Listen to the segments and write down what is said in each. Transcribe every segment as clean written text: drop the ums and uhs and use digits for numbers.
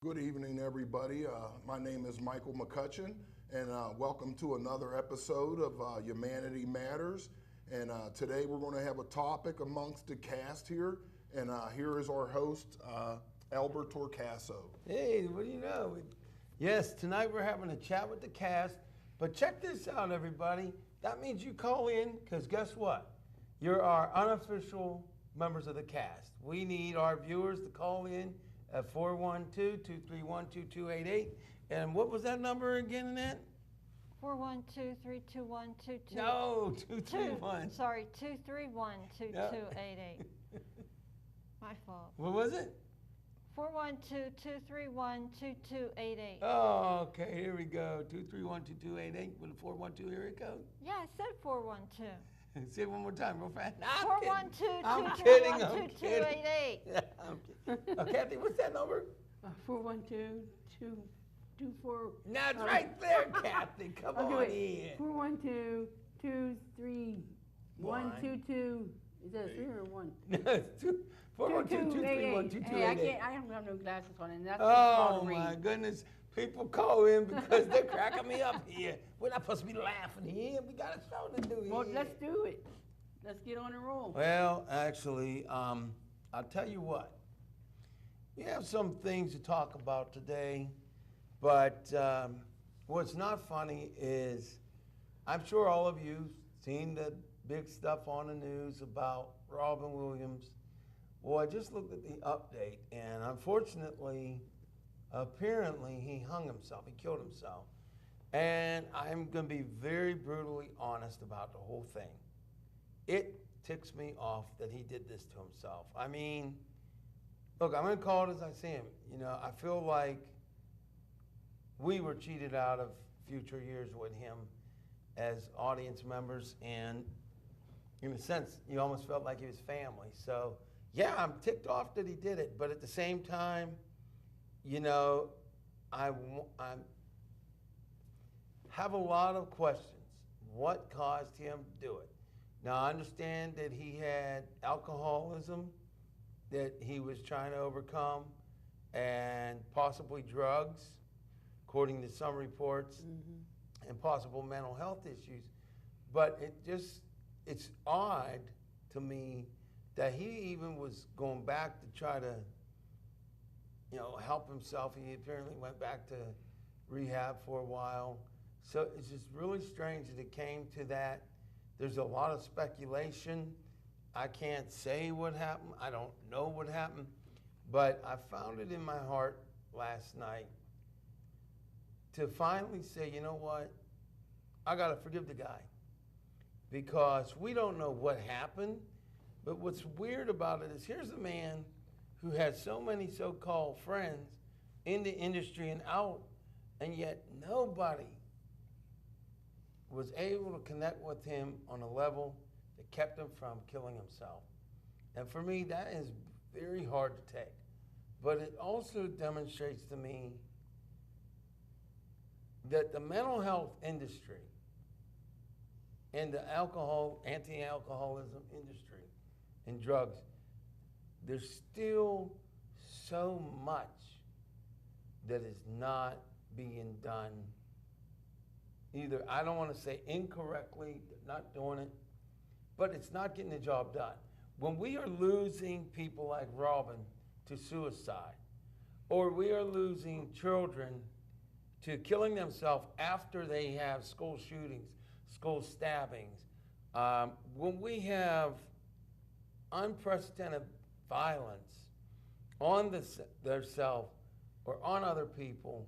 Good evening, everybody. My name is Michael McCutcheon, and welcome to another episode of Humanity Matters. And today we're going to have a topic amongst the cast here, and here is our host, Albert Torcaso. Hey, what do you know? Yes, tonight we're having a chat with the cast, but check this out, everybody. That means you call in, because guess what? You're our unofficial members of the cast. We need our viewers to call in at 412-231-2288. And what was that number again, Annette? 412-321-2288. No, 231. Sorry, 231-2288. My fault. What was it? 412-231-2288. Oh, okay, here we go. 231-2288 with a 412 area code. Yeah, I said 412. Say it one more time, real fast. 412-231-2288. I'm kidding. Oh, Kathy, what's that number? 412-224. That's right there, Kathy. Come on in. 412-231-22. Is that a 3 or 1? No, it's 412-231-2288. Hey, I don't have no glasses on, and that's Oh, my goodness. People call in because they're cracking me up here. We're not supposed to be laughing here. We got a show to do here. Well, let's do it. Let's get on and roll. Well, actually, I'll tell you what. We have some things to talk about today, but what's not funny is I'm sure all of you seen the big stuff on the news about Robin Williams. Well, I just looked at the update, and unfortunately, apparently he hung himself. He killed himself. And I'm going to be very brutally honest about the whole thing. It ticks me off that he did this to himself. I mean, look, I'm going to call it as I see him. You know, I feel like we were cheated out of future years with him as audience members, and in a sense, you almost felt like he was family. So, yeah, I'm ticked off that he did it, but at the same time, you know, I have a lot of questions. What caused him to do it? Now, I understand that he had alcoholism that he was trying to overcome, and possibly drugs, according to some reports, and possible mental health issues. But it's odd to me that he even was going back to try to, you know, help himself. He apparently went back to rehab for a while. So it's just really strange that it came to that. There's a lot of speculation. I can't say what happened. I don't know what happened. But I found it in my heart last night to finally say, you know what? I got to forgive the guy. Because we don't know what happened. But what's weird about it is here's a man who has so many so-called friends in the industry and out, and yet nobody was able to connect with him on a level that kept him from killing himself. And for me, that is very hard to take. But it also demonstrates to me that the mental health industry and the anti-alcoholism industry and drugs, there's still so much that is not being done. Either, I don't want to say incorrectly, not doing it, but it's not getting the job done. When we are losing people like Robin to suicide, or we are losing children to killing themselves after they have school shootings, school stabbings, when we have unprecedented violence on their self or on other people,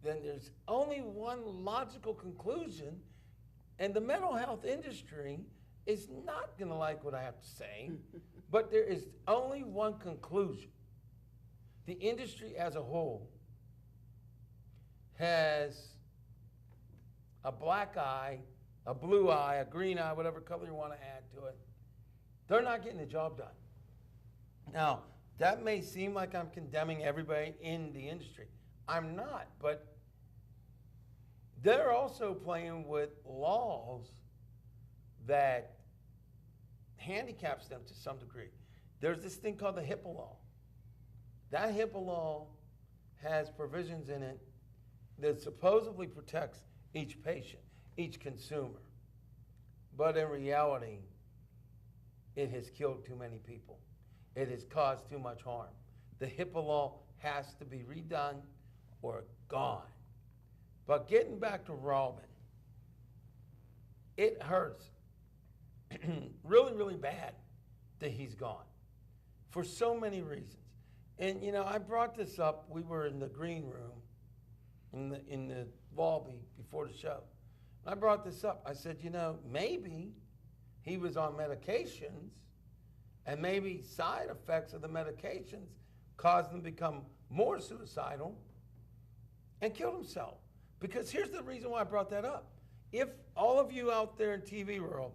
then there's only one logical conclusion, and the mental health industry is not going to like what I have to say, but there is only one conclusion. The industry as a whole has a black eye, a blue eye, a green eye, whatever color you want to add to it. They're not getting the job done. Now, that may seem like I'm condemning everybody in the industry. I'm not, but they're also playing with laws that handicaps them to some degree. There's this thing called the HIPAA law. That HIPAA law has provisions in it that supposedly protects each patient, each consumer. But in reality, it has killed too many people. It has caused too much harm. The HIPAA law has to be redone or gone. But getting back to Robin, it hurts really, really bad that he's gone for so many reasons. And you know, I brought this up. We were in the green room in the lobby before the show. And I brought this up. I said, you know, maybe he was on medications, and maybe side effects of the medications caused him to become more suicidal and killed himself. Because here's the reason why I brought that up. If all of you out there in TV world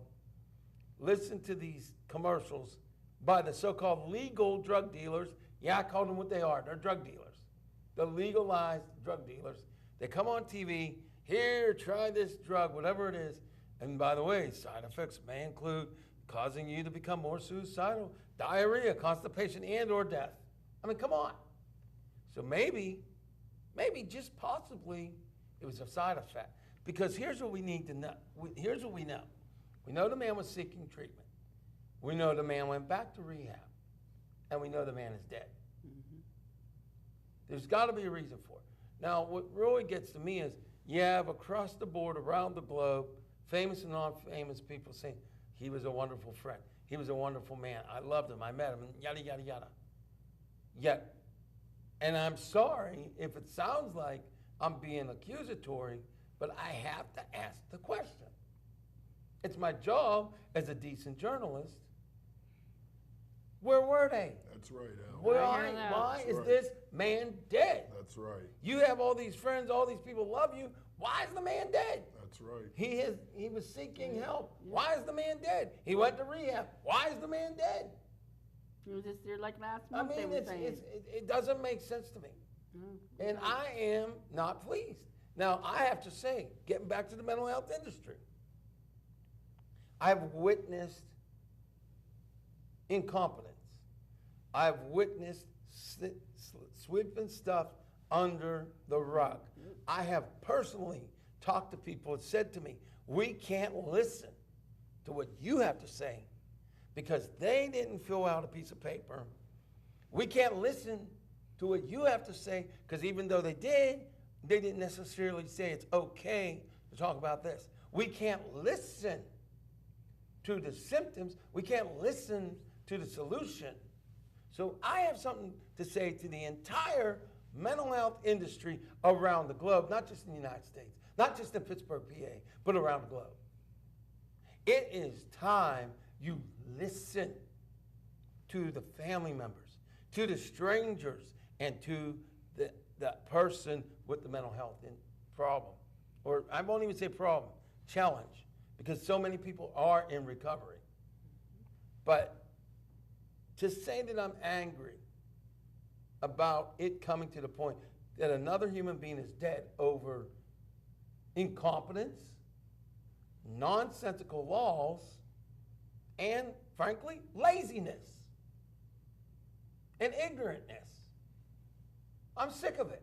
listen to these commercials by the so-called legal drug dealers, yeah, I call them what they are. They're drug dealers. The legalized drug dealers. They come on TV, here, try this drug, whatever it is. And by the way, side effects may include causing you to become more suicidal, diarrhea, constipation, and or death. I mean, come on. So maybe just possibly it was a side effect. Because here's what we need to know. Here's what we know. We know the man was seeking treatment. We know the man went back to rehab. And we know the man is dead. Mm-hmm. There's got to be a reason for it. Now, what really gets to me is you have across the board, around the globe, famous and non-famous people saying, he was a wonderful friend. He was a wonderful man. I loved him. I met him, and yada, yada, yada. Yet, and I'm sorry if it sounds like I'm being accusatory, but I have to ask the question. It's my job as a decent journalist. Where were they? That's right, Al. Why is this man dead? That's right. You have all these friends, all these people love you. Why is the man dead? That's right. He was seeking help. Why is the man dead? He went to rehab. Why is the man dead? He was just there like last I month. mean, they were saying. it doesn't make sense to me. And I am not pleased. Now, I have to say, getting back to the mental health industry, I've witnessed incompetence. I've witnessed sweeping stuff under the rug. I have personally talked to people and said to me, we can't listen to what you have to say because they didn't fill out a piece of paper. We can't listen to what you have to say because even though they didn't necessarily say it's okay to talk about this. We can't listen to the symptoms. We can't listen to the solution. So I have something to say to the entire mental health industry around the globe, not just in the United States, not just in Pittsburgh, PA, but around the globe. It is time you listen to the family members, to the strangers, and to the person with the mental health problem. Or I won't even say problem, challenge, because so many people are in recovery. But to say that I'm angry about it coming to the point that another human being is dead over incompetence, nonsensical laws, and frankly, laziness and ignorantness. I'm sick of it.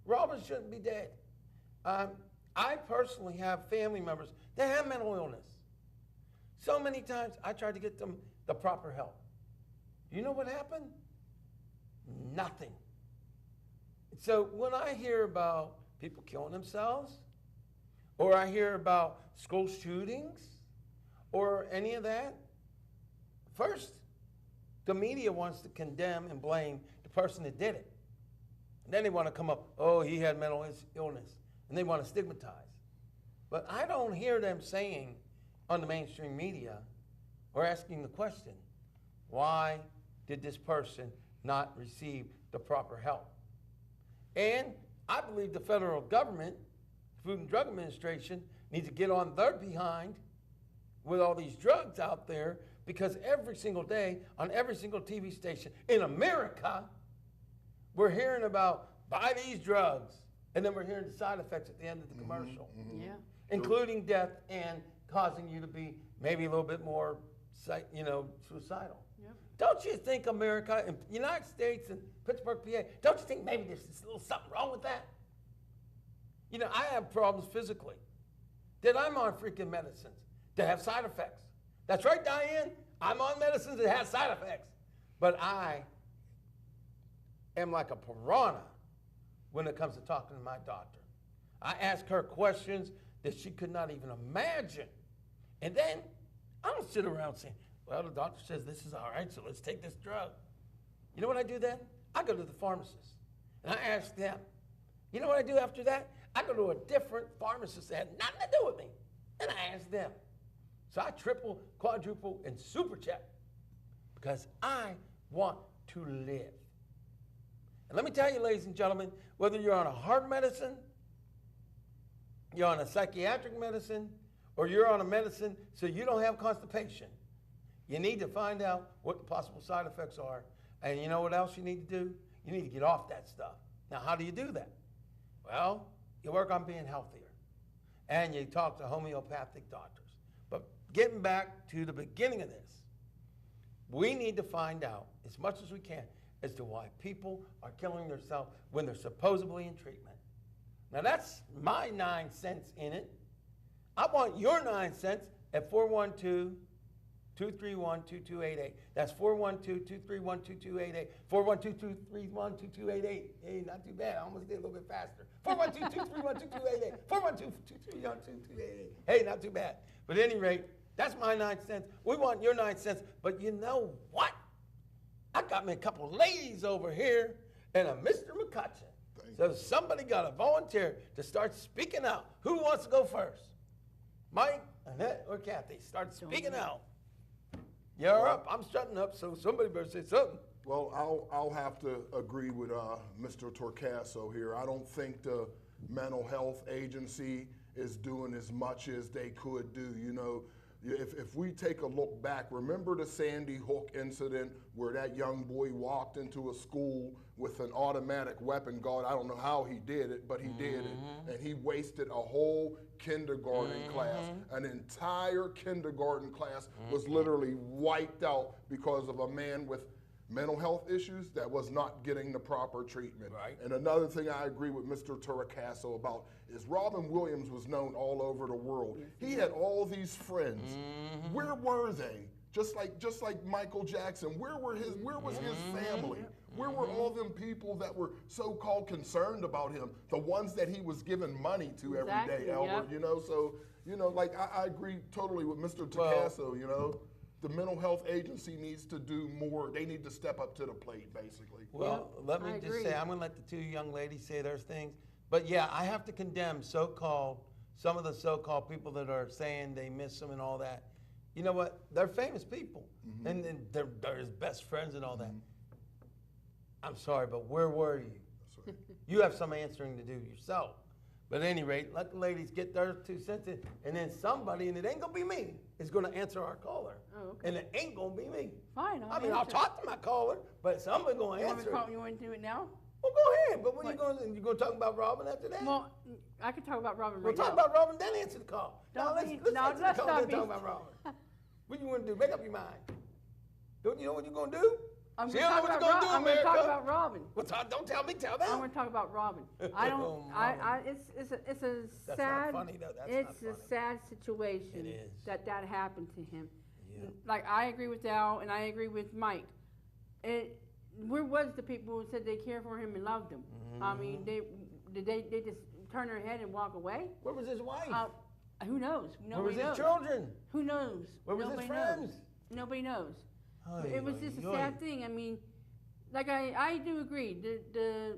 Robin shouldn't be dead. I personally have family members that have mental illness. So many times I tried to get them the proper help. You know what happened? Nothing. So when I hear about people killing themselves, or I hear about school shootings, or any of that, first, the media wants to condemn and blame the person that did it. And then they want to come up, oh, he had mental illness, and they want to stigmatize. But I don't hear them saying on the mainstream media or asking the question, why did this person not receive the proper help? And I believe the federal government, Food and Drug Administration, needs to get on their behind with all these drugs out there, because every single day on every single TV station in America, we're hearing about buy these drugs, and then we're hearing the side effects at the end of the commercial, including death and causing you to be maybe a little bit more, suicidal. Yep. Don't you think America and United States and Pittsburgh, PA, don't you think maybe there's just a little something wrong with that? You know, I have problems physically that I'm on freaking medicines that have side effects. That's right, Diane. I'm on medicines that have side effects. But I am like a piranha when it comes to talking to my doctor. I ask her questions that she could not even imagine. And then I don't sit around saying, well, the doctor says this is all right, so let's take this drug. You know what I do then? I go to the pharmacist and I ask them. You know what I do after that? I go to a different pharmacist that had nothing to do with me and I ask them. So I triple, quadruple, and super check because I want to live. And let me tell you, ladies and gentlemen, whether you're on a heart medicine, you're on a psychiatric medicine, or you're on a medicine so you don't have constipation, you need to find out what the possible side effects are. And you know what else you need to do? You need to get off that stuff. Now, how do you do that? Well, you work on being healthier. And you talk to homeopathic doctors. But getting back to the beginning of this, we need to find out as much as we can as to why people are killing themselves when they're supposedly in treatment. Now, that's my 9 cents in it. I want your 9 cents at 412-231-2288. That's 412-231-2288. 412-231-2288. Hey, not too bad. I almost did a little bit faster. 412-231-2288. 412-231-2288. Hey, not too bad. But at any rate, that's my 9 cents. We want your 9 cents. But you know what? I got me a couple ladies over here and a Mr. McCutcheon. So somebody got to volunteer to start speaking out. Who wants to go first? Mike, Annette, or Kathy? Start speaking out. You're up. I'm shutting up, so somebody better say something. Well, I'll have to agree with Mr. Torcaso here. I don't think the mental health agency is doing as much as they could do. You know, if we take a look back, remember the Sandy Hook incident where that young boy walked into a school with an automatic weapon? God, I don't know how he did it, but he did it. And he wasted a whole kindergarten class. An entire kindergarten class was literally wiped out because of a man with mental health issues that was not getting the proper treatment. Right. And another thing I agree with Mr. Torcaso about is Robin Williams was known all over the world. He had all these friends. Where were they? Just like Michael Jackson, where was his family? Where were all them people that were so-called concerned about him? The ones that he was giving money to every day, Albert, you know? So, you know, like I agree totally with Mr. Torcaso, you know? The mental health agency needs to do more. They need to step up to the plate, basically. Well, let me just say, I'm going to let the two young ladies say their things. But yeah, I have to condemn some of the so-called people that are saying they miss them and all that. You know what? They're famous people, and they're his best friends and all that. I'm sorry, but where were you? You have some answering to do yourself. But at any rate, let the ladies get their 2 cents in, and then somebody, and it ain't gonna be me, is gonna answer our caller. Oh, okay. And it ain't gonna be me. Fine, I'll talk to my caller, but somebody gonna answer. You want to do it now? Well, go ahead. But when you gonna talk about Robin after that? Well, I could talk about Robin We'll right now. talk about Robin, then answer the call. Don't Let's be- answer the call, then stop talk about Robin. What you want to do? Make up your mind. Don't you know what you're gonna do? I'm She going don't know what you're gonna do, to America. talk about Robin. Well, don't tell me. Tell them. I'm going to talk about Robin. I don't. Oh, it's a That's sad. not funny, though. That's It's not a funny. sad situation It is. that happened to him. Yeah. Like I agree with Al and I agree with Mike. Where was the people who said they cared for him and loved him? I mean, they just turn their head and walk away? Where was his wife? Who knows? Where was Nobody his knows. children? Who knows? Where was Nobody his friends? knows. Nobody knows. Ay, It was ay, just a ay. sad thing. I mean, like I do agree. The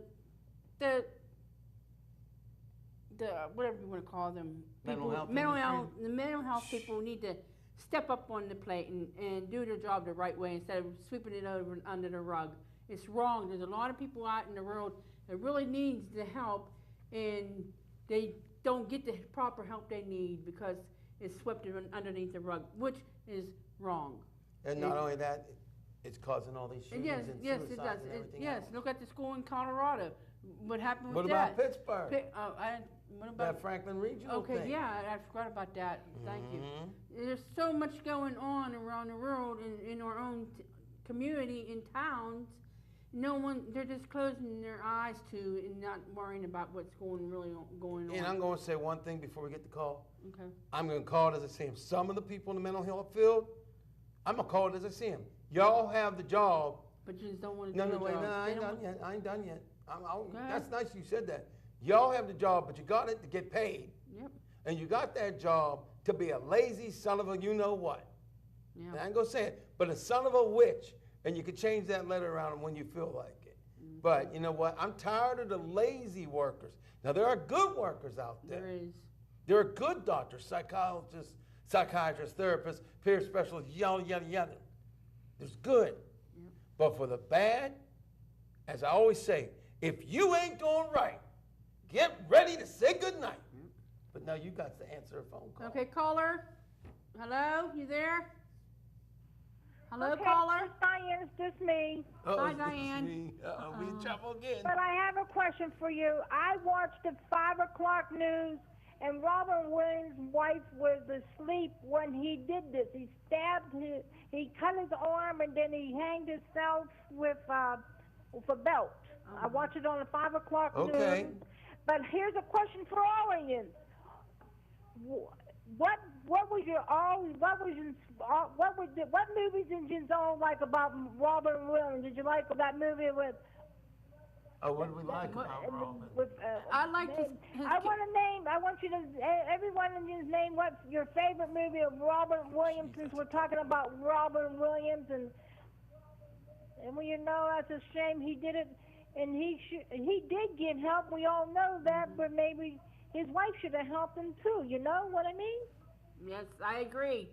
whatever you want to call them, Mental health mental industry? health, the mental health people need to step up on the plate and do their job the right way instead of sweeping it over under the rug. It's wrong. There's a lot of people out in the world that really needs the help, and they don't get the proper help they need because it's swept underneath the rug, which is wrong. And not only that, it's causing all these shootings Yes, and yes, suicides it does. and everything Yes, else. look at the school in Colorado. What happened with What that? about Pittsburgh? What about That Franklin Regional Okay, thing. yeah, I forgot about that. Thank Mhm. you. There's so much going on around the world in our own community in towns, they're just closing their eyes to and not worrying about what's going on. And I'm going to say one thing before we get the call. Okay. I'm going to call it as I see him. Some of the people in the mental health field, I'm going to call it as I see him. Y'all have the job. But you just don't want to No, do no, the wait, job. no, I They ain't don't done yet. I ain't done yet. ahead. That's nice you said that. Y'all have the job, but you got it to get paid. Yep. And you got that job to be a lazy son of a you-know-what. Yeah. I ain't going to say it, but a son of a witch. And you can change that letter around when you feel like it. But you know what? I'm tired of the lazy workers. Now, there are good workers out there. There is. There are good doctors, psychologists, psychiatrists, therapists, peer specialists, yada, yada, yada. There's good. Yep. But for the bad, as I always say, if you ain't doing right, get ready to say goodnight. Yep. But now you got to answer a phone call. Okay, caller. Hello, you there? Hello, Okay, caller. Miss Diane, it's just me. Hi, this is Diane. me. We in trouble again. But I have a question for you. I watched the 5 o'clock news, and Robin Williams' wife was asleep when he did this. He he cut his arm, and then he hanged himself with a belt. I watched it on the 5 o'clock Okay. news. But here's a question for all of you. What movies did you all like about Robin Williams? Did you like that movie with? Oh, what do we like about Robin? With, I like his I want you to everyone just name what's your favorite movie of Robin Williams, since we're talking about Robin Williams, and well, you know, that's a shame he did it, and he did get help. We all know that, but maybe his wife should have helped him too. You know what I mean? Yes, I agree.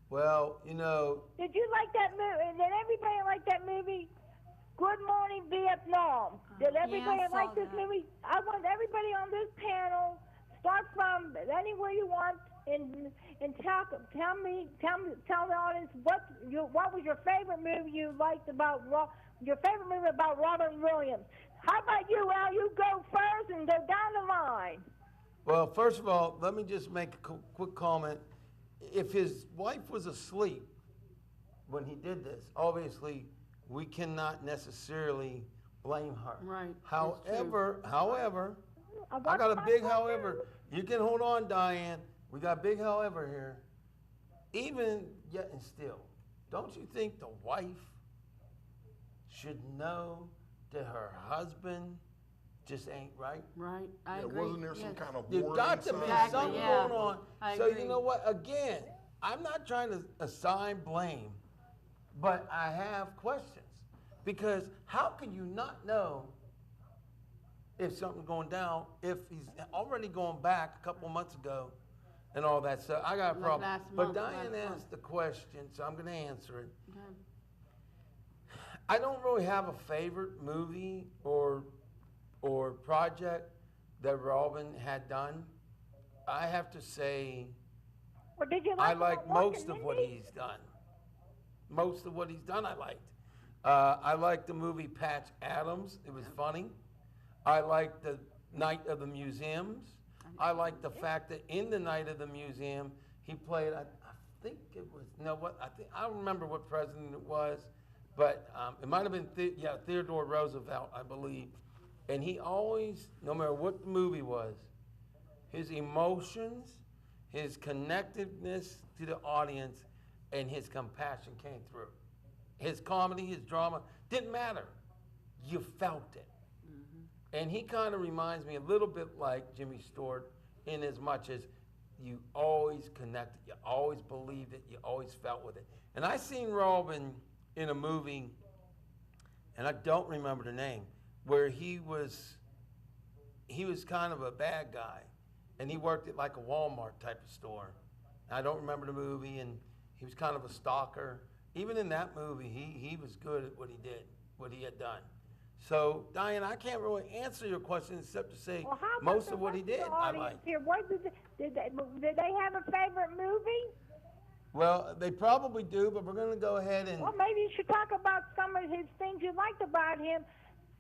Well, you know, Did you like that movie? Did everybody like that movie? Good Morning Vietnam. Did everybody I saw like this that. movie? I want everybody on this panel, start from anywhere you want, and tell the audience what was your favorite movie you liked about Robin Williams. How about you, Al? You go first and go down the line. well, first of all, let me just make a quick comment. If his wife was asleep when he did this, obviously we cannot necessarily blame her. Right, that's However, I What's got a my big favorite? however. You can hold on, Diane. We got a big however here. Even yet and still, don't you think the wife should know that her husband just ain't right? Right, I Yeah, agree. wasn't there some Yes. kind of There's warning got to be sign? Exactly, something yeah. going on. I So agree. you know what? Again, I'm not trying to assign blame, but I have questions. Because how can you not know if something's going down if he's already going back a couple months ago and all that stuff? I got a Like problem. last But month, Diane last month. asked the question, so I'm going to answer it. Okay. I don't really have a favorite movie or project that Robin had done. I have to say Or did you I like like most of what he's done. Most of what he's done I liked. I liked the movie Patch Adams. It was funny. I liked the Night of the Museums. I liked the fact that in the Night of the Museum, he played, I think it was, I don't remember what president it was, but it might have been, Theodore Roosevelt, I believe. And he always, no matter what the movie was, his emotions, his connectiveness to the audience, and his compassion came through. His comedy, his drama, didn't matter. You felt it. And he kind of reminds me a little bit like Jimmy Stewart in as much as you always connected, you always believed it, you always felt with it. And I seen Robin in a movie, and I don't remember the name, where he was kind of a bad guy, and he worked at like a Walmart type of store. I don't remember the movie, and he was kind of a stalker. Even in that movie, he was good at what he did, what he had done. So, Diane, I can't really answer your question except to say Well, how about most the of what he rest of did, the I audience liked. here? What did they have a favorite movie? Well, they probably do, but we're going to go ahead and. Well, maybe you should talk about some of his things you liked about him.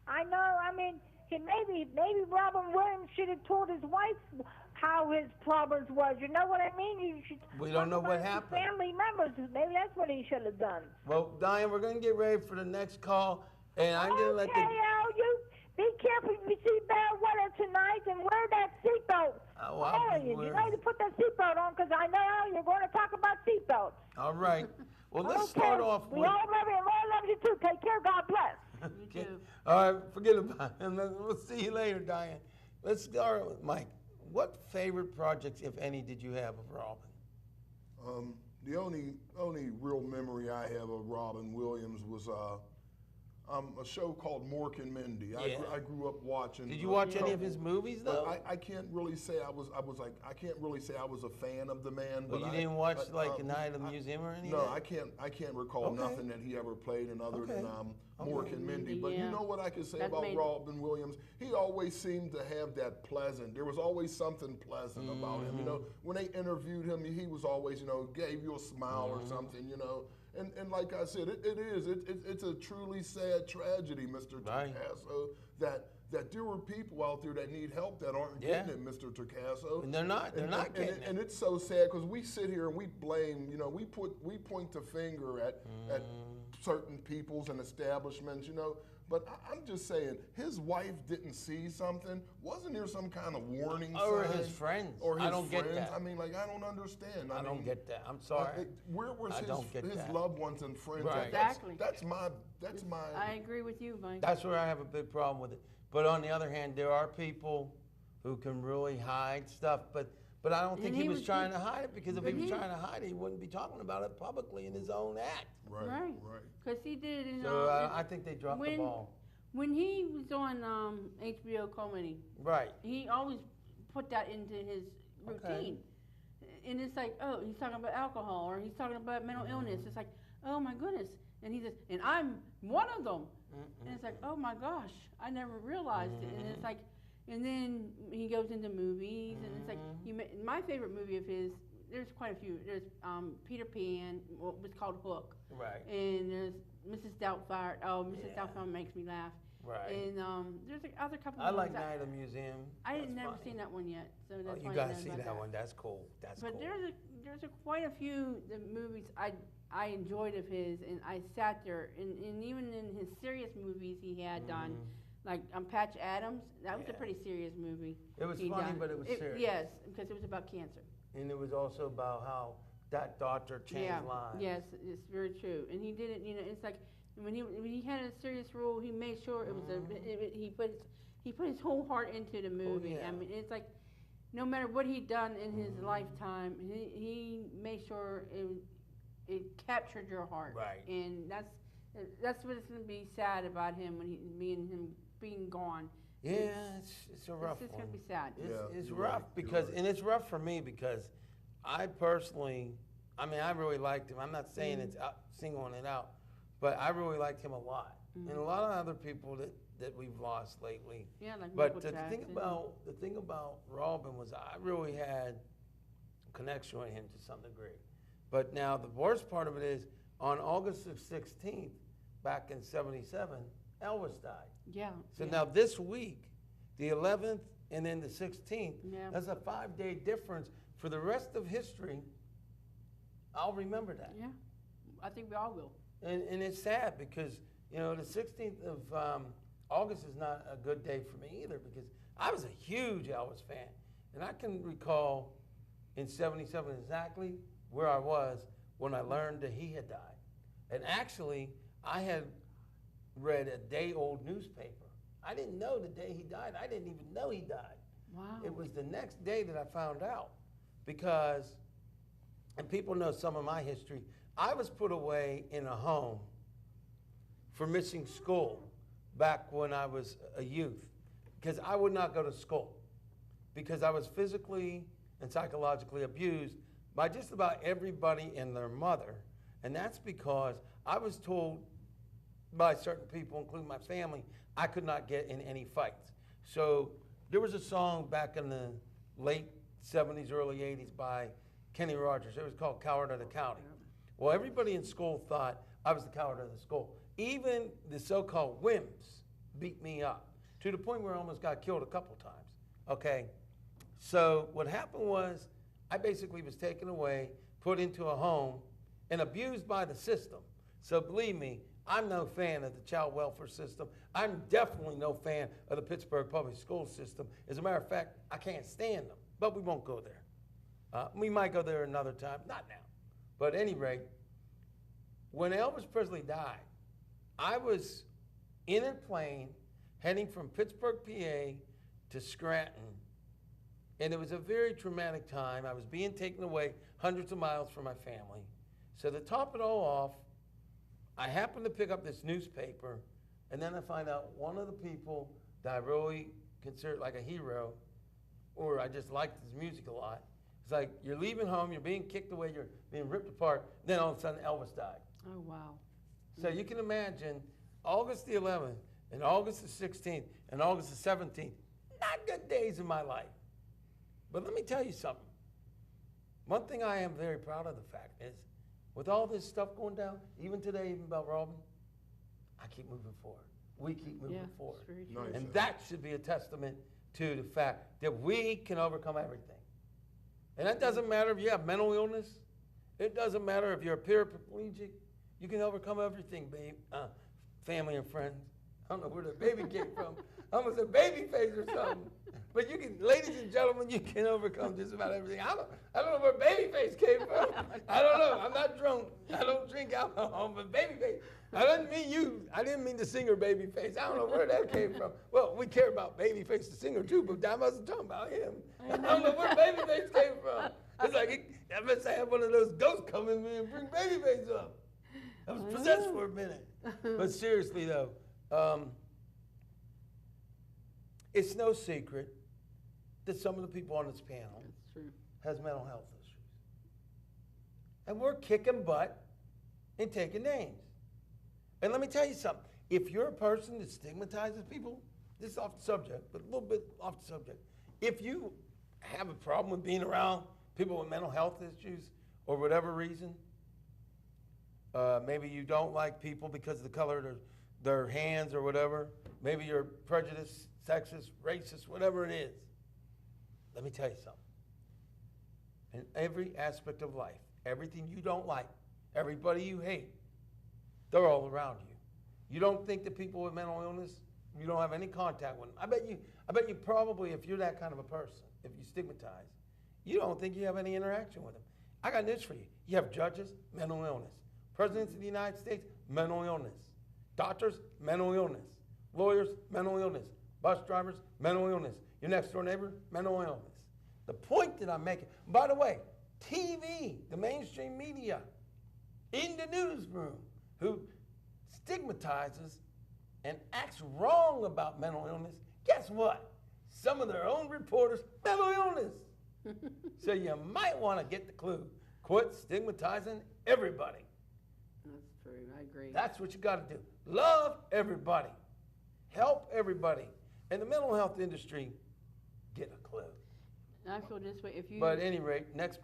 I know, I mean, maybe Robin Williams should have told his wife how his problems was. You know what I mean? You should. We don't know talk what about his happened. Family members. Maybe that's what he should have done. Well, Diane, we're gonna get ready for the next call, and I'm gonna let Okay, Al, you be careful if you see bad weather tonight and wear that seatbelt. Oh, I'll be You wearing know to put that seatbelt on because I know you're going to talk about seatbelts. All right. Well, let's Okay, start off we with. all love you and Lord loves you too. Take care. God bless. You too. All right, forget about it. We'll see you later, Diane. Let's start with Mike. What favorite projects, if any, did you have of Robin? The only real memory I have of Robin Williams was a show called Mork and Mindy. Yeah. I grew up watching. Did you watch any of his movies But though? I can't really say I was a fan of the man. Well, But you I- didn't watch but, like a Night at the Museum or anything? No, I can't recall Okay. nothing that he ever played in other than Okay. Mork and Mindy. But Yeah. you know what I can say That about made- Robin Williams? He always seemed to have that pleasant. There was always something pleasant about him. You know, when they interviewed him, he was always, gave you a smile or something. And like I said, it's a truly sad tragedy, Mr. Right. Torcaso, that there were people out there that need help that aren't Yeah. getting it, Mr. Torcaso. And they're not getting it. And it's so sad because we sit here and we blame, we point the finger at certain peoples and establishments, But I'm just saying, his wife didn't see something. Wasn't there some kind of warning Or sign? his friends. Or his I don't get friends? that. I mean, I don't understand. I don't mean, get that. I'm sorry. Where was I don't get his that. loved ones and friends? Right. Exactly. That's my. I agree with you, Mike. That's where I have a big problem with it. But on the other hand, there are people who can really hide stuff. But I don't think And he he was was- trying to hide it, because if but he was he- trying to hide it, he wouldn't be talking about it publicly in his own act. Right. Because he did it in. So I think they dropped the ball. When he was on HBO comedy, Right. he always put that into his routine. And it's like, oh, he's talking about alcohol or he's talking about mental illness. It's like, oh my goodness. And he says, and I'm one of them. And it's like, oh my gosh, I never realized it. And it's like, and then he goes into movies, and it's like, my favorite movie of his, there's quite a few. There's Peter Pan, what was called Hook. Right. And there's Mrs. Doubtfire. Oh, Mrs. Doubtfire makes me laugh. Right. And there's other couple. I like ones Night at the Museum. I That's had never funny. seen that one yet, so Oh, that's you why I gotta didn't see know about that one. That's cool. That's But cool. there's quite a few the movies I enjoyed of his, and I sat there, and even in his serious movies he had done, like Patch Adams, that was a Yeah. pretty serious movie. It was he funny, done. but it was serious. Yes, because it was about cancer. And it was also about how that doctor changed lives. Yes, it's very true. And he did it. It's like when he had a serious role, he made sure it was he put his whole heart into the movie. yeah. I mean, it's like no matter what he'd done in his lifetime, he made sure it captured your heart. Right. And that's what it's gonna be sad about him when being gone. Yeah, it's a rough It's just one. gonna be sad. It's you're rough right, you're because, right. and it's rough for me because I personally, I really liked him. I'm not saying it's singling it out, but I really liked him a lot. And a lot of other people that we've lost lately. Yeah, like But Michael the thing Jackson. about Robin was I really had a connection with him to some degree. But now the worst part of it is on August the 16th, back in '77, Elvis died. Yeah. So yeah. now this week, the 11th and then the 16th, Yeah. that's a 5-day difference. For the rest of history, I'll remember that. Yeah, I think we all will. And it's sad because, the 16th of August is not a good day for me either, because I was a huge Elvis fan. And I can recall in '77 exactly where I was when I learned that he had died. And actually, I had read a day-old newspaper. I didn't know the day he died. I didn't even know he died. Wow. It was the next day that I found out because, and people know some of my history, I was put away in a home for missing school back when I was a youth because I would not go to school because I was physically and psychologically abused by just about everybody and their mother. And that's because I was told by certain people, including my family, I could not get in any fights. So there was a song back in the late 70s, early 80s by Kenny Rogers. It was called Coward of the County. Well, everybody in school thought I was the coward of the school. Even the so-called wimps beat me up to the point where I almost got killed a couple times. Okay, So what happened was I basically was taken away, put into a home, and abused by the system. So believe me, I'm no fan of the child welfare system. I'm definitely no fan of the Pittsburgh public school system. As a matter of fact, I can't stand them, but we won't go there. We might go there another time, not now. But at any rate, when Elvis Presley died, I was in a plane heading from Pittsburgh, PA to Scranton. And it was a very traumatic time. I was being taken away hundreds of miles from my family. So to top it all off, I happened to pick up this newspaper, and then I find out one of the people that I really considered like a hero, or I just liked his music a lot. It's like, you're leaving home, you're being kicked away, you're being ripped apart, then all of a sudden Elvis died. Oh, wow. So you can imagine August the 11th, and August the 16th, and August the 17th, not good days in my life. But let me tell you something. One thing I am very proud of the fact is, with all this stuff going down, even today, even about Robin, I keep moving forward. We keep moving forward. That's very true. Nice. And that should be a testament to the fact that we can overcome everything. And that doesn't matter if you have mental illness. It doesn't matter if you're a paraplegic. You can overcome everything, babe. Family and friends. I don't know where the baby came from. I almost said baby face or something. But you can, ladies and gentlemen, you can overcome just about everything. I don't know where baby face came from. I don't know. I'm not drunk. I don't drink alcohol, but baby face. I didn't mean you. I didn't mean the singer Babyface. I don't know where that came from. Well, we care about Babyface the singer too, but I wasn't talking about him. I don't know where Babyface came from. It's like I must have one of those ghosts come in me and bring Babyface up. I was possessed for a minute. But seriously though, it's no secret that some of the people on this panel That's true. has mental health issues. And we're kicking butt and taking names. And let me tell you something. If you're a person that stigmatizes people, this is off the subject, but a little bit off the subject. If you have a problem with being around people with mental health issues or whatever reason, maybe you don't like people because of the color of their hands or whatever, maybe you're prejudiced, sexist, racist, whatever it is, let me tell you something. In every aspect of life, everything you don't like, everybody you hate, they're all around you. You don't think that people with mental illness, you don't have any contact with them. I bet you probably, if you're that kind of a person, if you stigmatize, you don't think you have any interaction with them. I got news for you. You have judges, mental illness. Presidents of the United States, mental illness. Doctors, mental illness. Lawyers, mental illness. Bus drivers, mental illness. Your next door neighbor, mental illness. The point that I'm making, by the way, TV, the mainstream media, in the newsroom, who stigmatizes and acts wrong about mental illness, guess what? Some of their own reporters, mental illness. So you might want to get the clue. Quit stigmatizing everybody. That's true. I agree. That's what you got to do. Love everybody. Help everybody. And the mental health industry, get a clue. I feel this way. If you, But at any rate, next,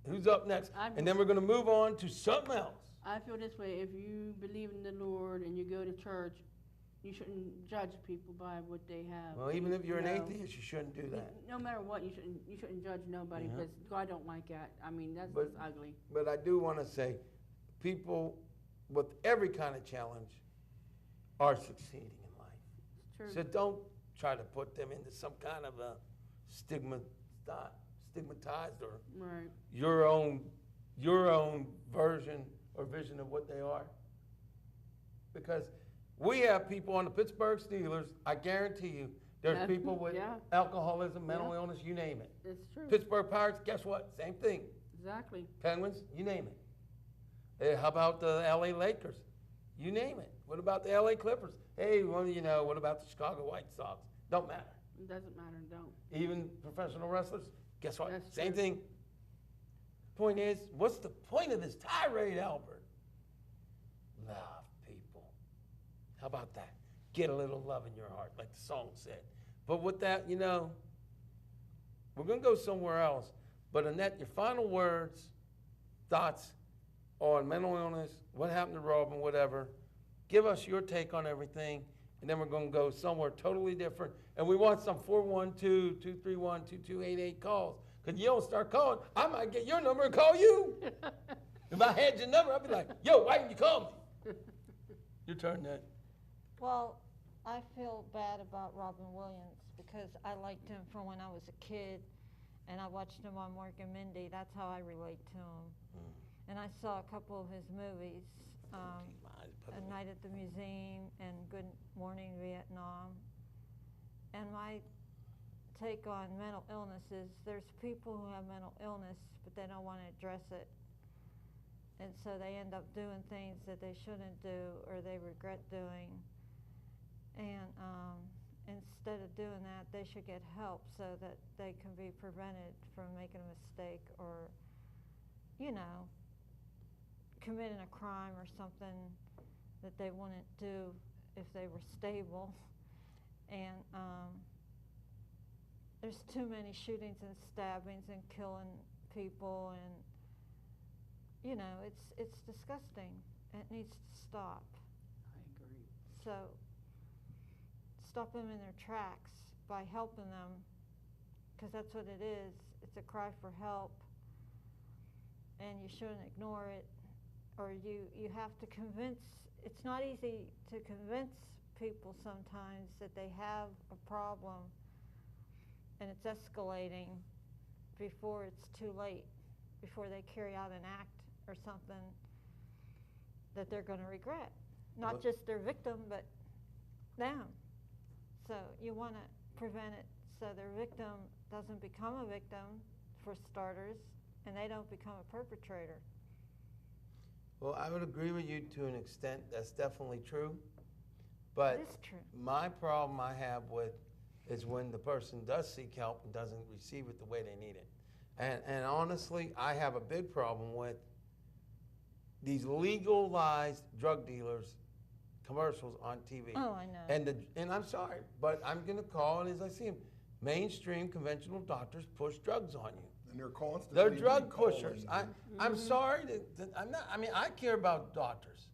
who's up next? I'm- And then we're going to move on to something else. I feel this way. If you believe in the Lord and you go to church, you shouldn't judge people by what they have. Well, even if you're an know. atheist, you shouldn't do that. No matter what, you shouldn't judge nobody Yeah. because God don't like that. I mean, that's But- just ugly. But I do want to say, people with every kind of challenge are succeeding in life. It's true. So don't try to put them into some kind of a stigmatized or Right. your own version or vision of what they are. Because we have people on the Pittsburgh Steelers, I guarantee you, there's Yeah. people with Yeah. alcoholism, mental Yeah. illness, you name it. It's true. Pittsburgh Pirates, guess what? Same thing. Exactly. Penguins, you name it. How about the LA Lakers? You name it. What about the LA Clippers? Hey, well, you know, what about the Chicago White Sox? Don't matter. It doesn't matter. Don't. Even professional wrestlers, guess what? That's Same true. thing. Point is, what's the point of this tirade, Albert? Love people. How about that? Get a little love in your heart, like the song said. But with that, you know, we're going to go somewhere else. But Annette, your final words, thoughts on mental illness, what happened to Robin, whatever. Give us your take on everything, and then we're going to go somewhere totally different. And we want some 412-231-2288 calls. Because you don't start calling, I might get your number and call you. If I had your number, I'd be like, yo, why didn't you call me? Your turn, Ned. Well, I feel bad about Robin Williams because I liked him from when I was a kid, and I watched him on Mork and Mindy. That's how I relate to him. And I saw a couple of his movies, A Night at the Museum and Good Morning Vietnam. And my take on mental illness is there's people who have mental illness, but they don't want to address it. And so they end up doing things that they shouldn't do or they regret doing. And instead of doing that, they should get help so that they can be prevented from making a mistake or, you know, committing a crime or something that they wouldn't do if they were stable. And there's too many shootings and stabbings and killing people, and you know, it's disgusting. It needs to stop. I agree. So stop them in their tracks by helping them, because that's what it is. It's a cry for help, and you shouldn't ignore it, or you have to convince. It's not easy to convince people sometimes that they have a problem and it's escalating before it's too late, before they carry out an act or something that they're going to regret. Not just their victim, but them. So you want to prevent it so their victim doesn't become a victim, for starters, and they don't become a perpetrator. Well, I would agree with you to an extent. That's definitely true. But It is true. my problem I have with is when the person does seek help and doesn't receive it the way they need it. And honestly, I have a big problem with these legalized drug dealers commercials on TV. Oh, I know. And I'm sorry, but I'm going to call it as I see them. Mainstream conventional doctors push drugs on you. And they're constantly They're drug recalling pushers. you. I'm sorry I'm not. I mean, I care about doctors.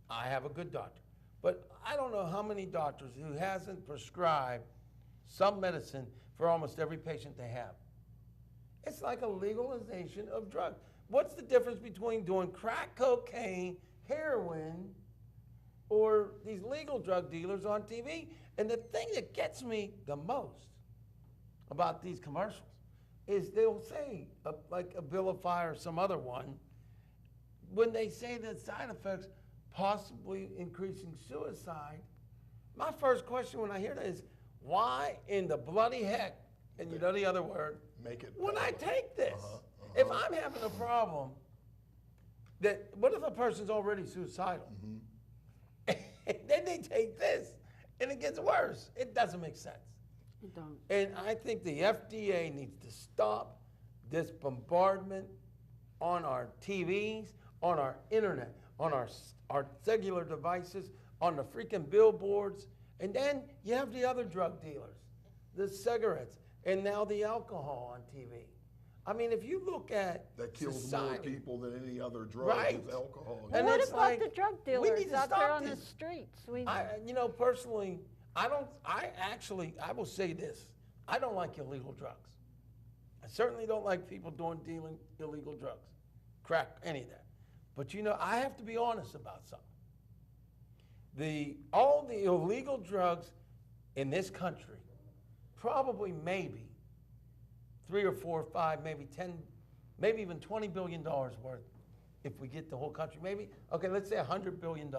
I have a good doctor, but I don't know how many doctors who hasn't prescribed some medicine for almost every patient they have. It's like a legalization of drugs. What's the difference between doing crack cocaine, heroin, or these legal drug dealers on TV? And the thing that gets me the most about these commercials is they'll say, like Abilify or some other one, when they say the side effects possibly increasing suicide, my first question when I hear that is, why in the bloody heck, and you know the other word, Make it when I public. take this? If I'm having a problem, what if a person's already suicidal? And then they take this, and it gets worse. It doesn't make sense. It don't. And I think the FDA needs to stop this bombardment on our TVs, on our internet, on our cellular devices, on the freaking billboards. And then you have the other drug dealers, the cigarettes, and now the alcohol on TV. I mean, if you look at That kills society, more people than any other drug Right. is alcohol. And What it's about like, the drug we dealers need to out there stop on the this. streets? Personally, I will say this. I don't like illegal drugs. I certainly don't like people dealing illegal drugs, crack, any of that. But I have to be honest about something. All the illegal drugs in this country, probably maybe 3 or 4 or 5, maybe 10, maybe even $20 billion worth if we get the whole country. Let's say $100 billion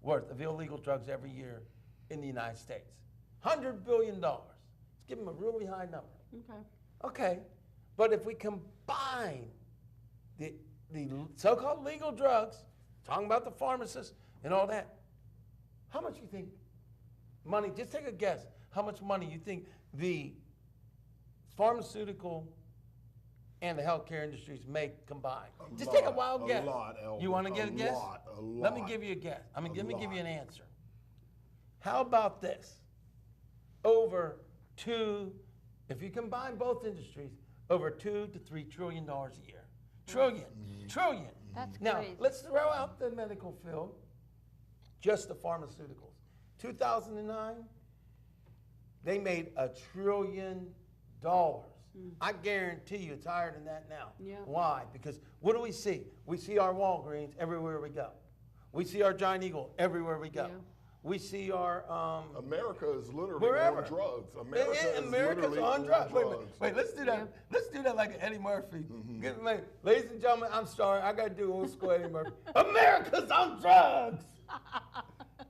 worth of illegal drugs every year in the United States. $100 billion. Let's give them a really high number. Okay. Okay, but if we combine the so-called legal drugs, talking about the pharmacists and all that, how much you think money, just take a guess, how much money you think the pharmaceutical and the healthcare industries make combined? Just take a wild guess. A lot, Elvis. You want to get a guess? A lot. Let me give you a guess. Let me give you an lot. answer. How about this? If you combine both industries, over $2 to $3 trillion a year. Trillion. That's Now, crazy. let's throw out the medical field, just the pharmaceuticals. 2009, they made $1 trillion. I guarantee you it's higher than that now. Yeah. Why? Because what do we see? We see our Walgreens everywhere we go. We see our Giant Eagle everywhere we go. Yeah. We see our America is literally wherever. on drugs. America's literally on drugs. Wait, drugs. wait, let's do that. Yeah. Let's do that like Eddie Murphy. Ladies and gentlemen, I'm sorry, I gotta do old school Eddie Murphy. America's on drugs.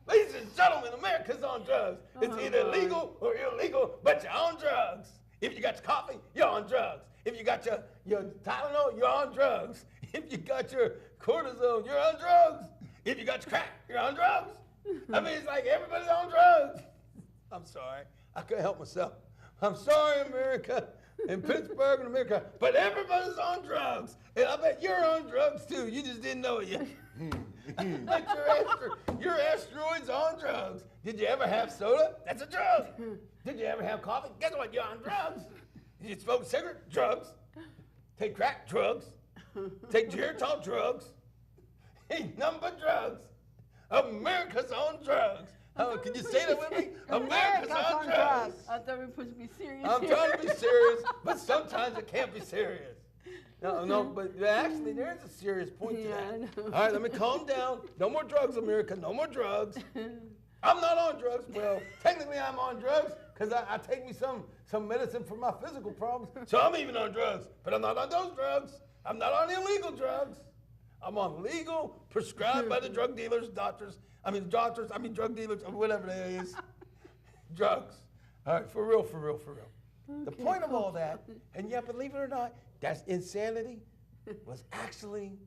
Ladies and gentlemen, America's on drugs. It's either legal or illegal, but you're on drugs. If you got your coffee, you're on drugs. If you got your Tylenol, you're on drugs. If you got your cortisone, you're on drugs. If you got your crack, you're on drugs. I mean, it's like everybody's on drugs. I'm sorry. I couldn't help myself. I'm sorry, America, and Pittsburgh and America, but everybody's on drugs. And I bet you're on drugs too. You just didn't know it yet. I bet your asteroid's on drugs. Did you ever have soda? That's a drug. Did you ever have coffee? Guess what? You're on drugs. Did you smoke a cigarette? Drugs. Take crack? Drugs. Take Geritol? Drugs. Ain't nothing but drugs. America's on drugs. Oh, can you say that with me? America's on drugs. I thought we were supposed to be serious. I'm trying to be serious, but sometimes it can't be serious. No, but actually there is a serious point to Yeah, that. I know. All right, let me calm down. No more drugs, America. No more drugs. I'm not on drugs. Well, technically I'm on drugs because I take me some medicine for my physical problems. So I'm even on drugs, but I'm not on those drugs. I'm not on illegal drugs. I'm on legal, prescribed by the drug dealers, drug dealers, or whatever that is. Drugs. All right, for real. The point of all that, and yet, believe it or not, that's insanity, was actually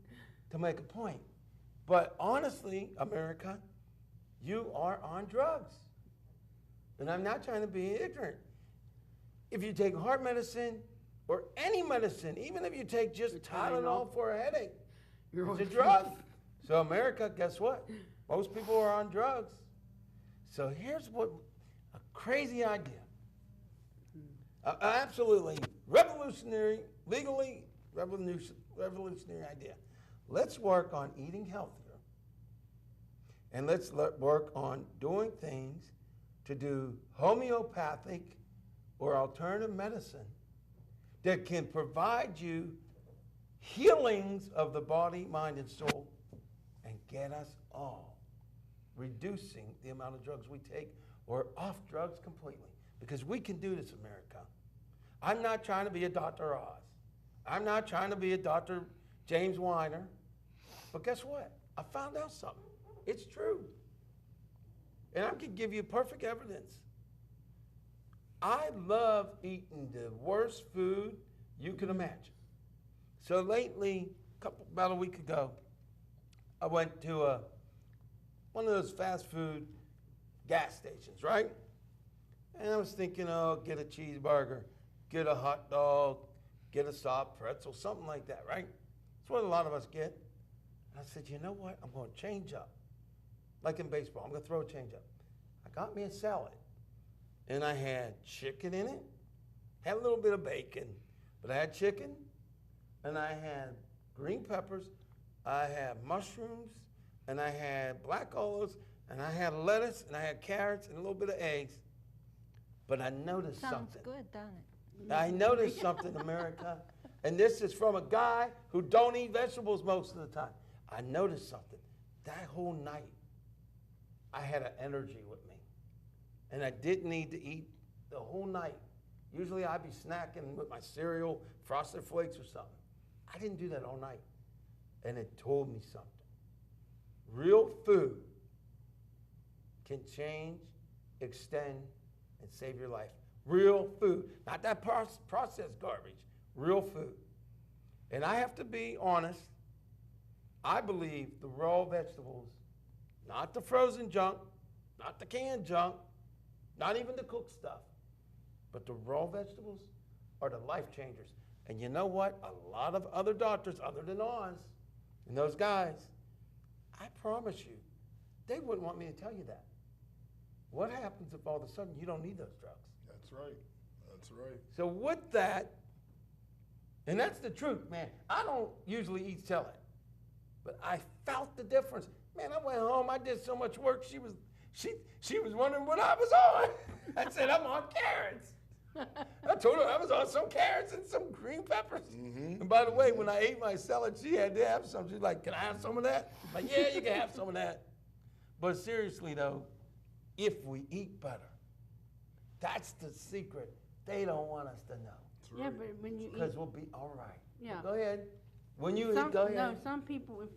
to make a point. But honestly, America, you are on drugs. And I'm not trying to be ignorant. If you take heart medicine or any medicine, even if you take just Tylenol for a headache, it's a drug. So America, guess what? Most people are on drugs. So here's what a crazy idea. Absolutely revolutionary, legally revolutionary idea. Let's work on eating healthier. And let's work on doing things to do homeopathic or alternative medicine that can provide you healings of the body, mind, and soul, and get us all reducing the amount of drugs we take or off drugs completely. Because we can do this, America. I'm not trying to be a Dr. Oz. I'm not trying to be a Dr. James Weiner. But guess what? I found out something. It's true. And I can give you perfect evidence. I love eating the worst food you can imagine. So lately, about a week ago, I went to one of those fast food gas stations, right? And I was thinking, oh, get a cheeseburger, get a hot dog, get a soft pretzel, something like that, right? That's what a lot of us get. And I said, you know what? I'm going to change up. Like in baseball, I'm going to throw a change up. I got me a salad. And I had chicken in it, had a little bit of bacon, but I had chicken, and I had green peppers, I had mushrooms, and I had black olives, and I had lettuce, and I had carrots, and a little bit of eggs. But I noticed Sounds something. good, doesn't it? I noticed something, America, and this is from a guy who don't eat vegetables most of the time. I noticed something. That whole night, I had an energy with me, and I didn't need to eat the whole night. Usually I'd be snacking with my cereal, Frosted Flakes or something. I didn't do that all night, and it told me something. Real food can change, extend, and save your life. Real food, not that processed garbage, real food. And I have to be honest, I believe the raw vegetables, not the frozen junk, not the canned junk, not even the cooked stuff, but the raw vegetables are the life changers. And you know what? A lot of other doctors, other than Oz, and those guys, I promise you, they wouldn't want me to tell you that. What happens if all of a sudden you don't need those drugs? That's right. That's right. So with that, and that's the truth, man. I don't usually eat celery, but I felt the difference. Man, I went home, I did so much work. She She was wondering what I was on. I said, I'm on carrots. I told her I was on some carrots and some green peppers. And by the way, when I ate my salad, she had to have some. She's like, can I have some of that? I'm like, yeah, you can have some of that. But seriously though, if we eat better, that's the secret. They don't want us to know. Yeah, but when you Because eat, we'll be all right. yeah. Go ahead. When you Some, eat, go ahead. no, some people if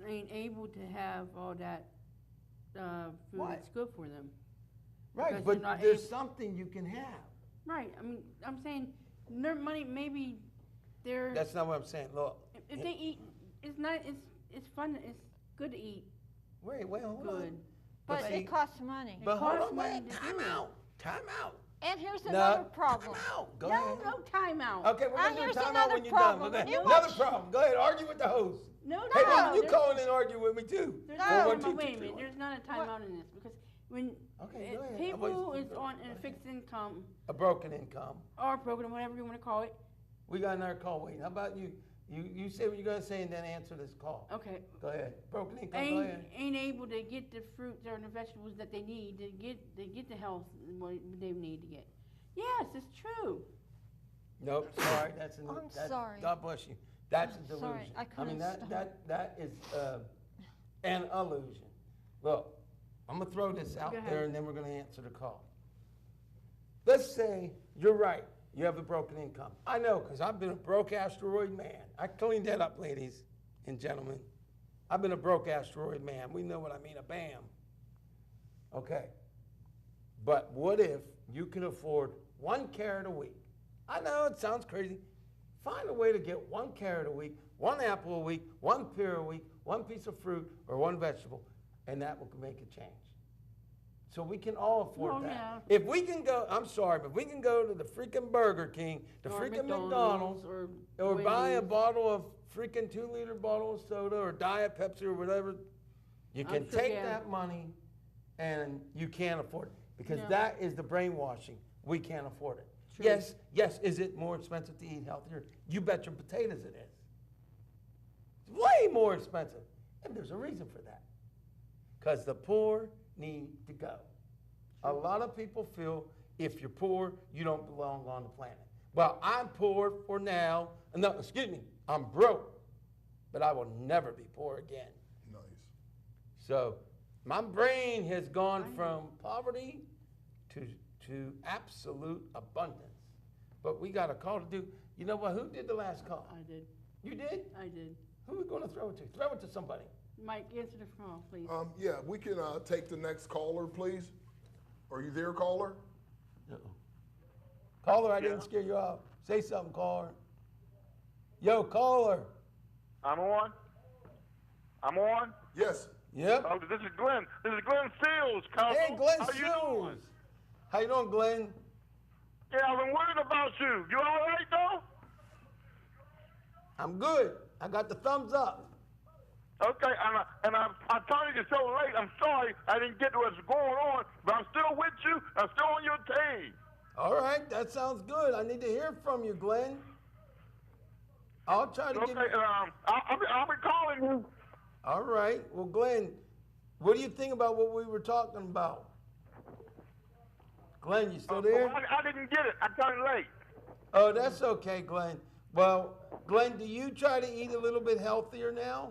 ain't able to have all that food, Why? it's good for them. Right, because but you're not there's able- something you can have. Right. I mean, I'm saying their money. Maybe they're. That's not what I'm saying. Look. if they eat, it's not. It's fun. It's good to eat. Wait, hold Good. on. But see, it costs money. But hold costs on, money wait. to Time do it. out. Time out. And here's No, another problem. Time out. Go No, ahead. no timeout. Okay, we're And gonna do here's time out another when you're done. problem. We're When you another watch- problem. Go ahead, argue with the host. No, Hey, no. woman, you there's- call in and argue with me too. There's No. no, 1, 2, wait a 3, minute. 1. There's not a timeout in this because when Okay, go ahead. I'm people waiting is for you. on a fixed income A broken income. or program, whatever you want to call it. We got another call waiting. How about you? You say what you're gonna say and then answer this call. Okay. Go ahead. Broken income. Go ahead. Ain't able to get the fruits or the vegetables that they need to get the health what they need to get. Yes, it's true. Nope, sorry, that's an. I'm that- sorry. God bless you. That's a I'm delusion. sorry, I mean, couldn't that is an illusion. Look, I'm gonna throw this out Go ahead. there and then we're gonna answer the call. Let's say you're right. You have a broken income. I know, because I've been a broke asteroid man. I cleaned that up, ladies and gentlemen. I've been a broke asteroid man. We know what I mean, a BAM. Okay. But what if you can afford 1 carrot a week? I know it sounds crazy. Find a way to get 1 carrot a week, 1 apple a week, 1 pear a week, 1 piece of fruit, or 1 vegetable, and that will make a change. So we can all afford Oh, that. yeah. If we can go, I'm sorry, but we can go to the freaking Burger King, the Or freaking McDonald's, or buy a Wendy's. bottle of freaking 2-liter bottle of soda or Diet Pepsi or whatever. You can I'm sure take can. that money and you can't afford it because No. that is the brainwashing. We can't afford it. True. Yes, is it more expensive to eat healthier? You bet your potatoes it is. It's way more expensive. And there's a reason for that. Because the poor need to go. A lot of people feel if you're poor, you don't belong on the planet. Well, I'm poor for now. No, excuse me, I'm broke. But I will never be poor again. Nice. So my brain has gone from poverty to absolute abundance. But we got a call to do. You know what? Who did the last call? I did. You did? I did. Who are we going to throw it to? Throw it to somebody. Mike, answer the phone, please. Yeah, we can take the next caller, please. Are you there, caller? Caller, I didn't scare you off. Say something, caller. Yo, caller. I'm on. I'm on. Yes. Yep. Oh, this is Glenn. This is Glenn Seals, Council. Hey, Glenn How you Seals. doing? How you doing, Glenn? Yeah, I've been worried about you. You all right, though? I'm good. I got the thumbs up. Okay, I'm telling you so late. I'm sorry I didn't get to what's going on, but I'm still with you. I'm still on your team. All right, that sounds good. I need to hear from you, Glenn. I'll try to Okay, give you. I'll be calling you. All right. Well, Glenn, what do you think about what we were talking about? Glenn, you still there? I didn't get it. I got it late. Oh, that's okay, Glenn. Well, Glenn, do you try to eat a little bit healthier now?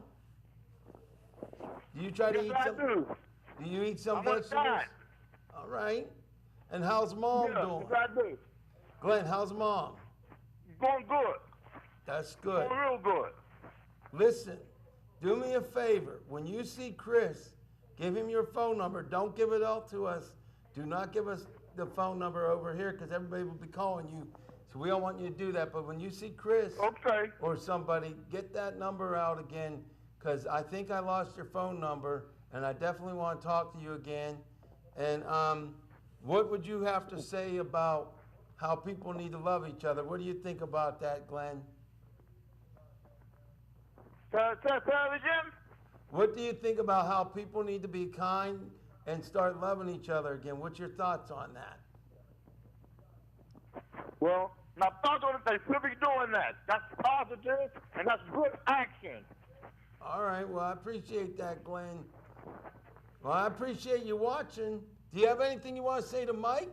Do you try to Yes, eat I some? do. Do you eat some I'm on vegetables? diet. All right. And how's mom Yes, doing? yes, I do. Glenn, how's mom? Going good. That's good. Going real good. Listen, do me a favor. When you see Chris, give him your phone number. Don't give it out to us. Do not give us the phone number over here because everybody will be calling you. So we don't want you to do that. But when you see Chris Okay. or somebody, get that number out again because I think I lost your phone number and I definitely want to talk to you again. And what would you have to say about how people need to love each other? What do you think about that, Glenn? Say it again. What do you think about how people need to be kind and start loving each other again? What's your thoughts on that? Well, my thoughts on it, they should be doing that. That's positive and that's good action. All right, well, I appreciate that, Glenn. Well, I appreciate you watching. Do you have anything you want to say to Mike?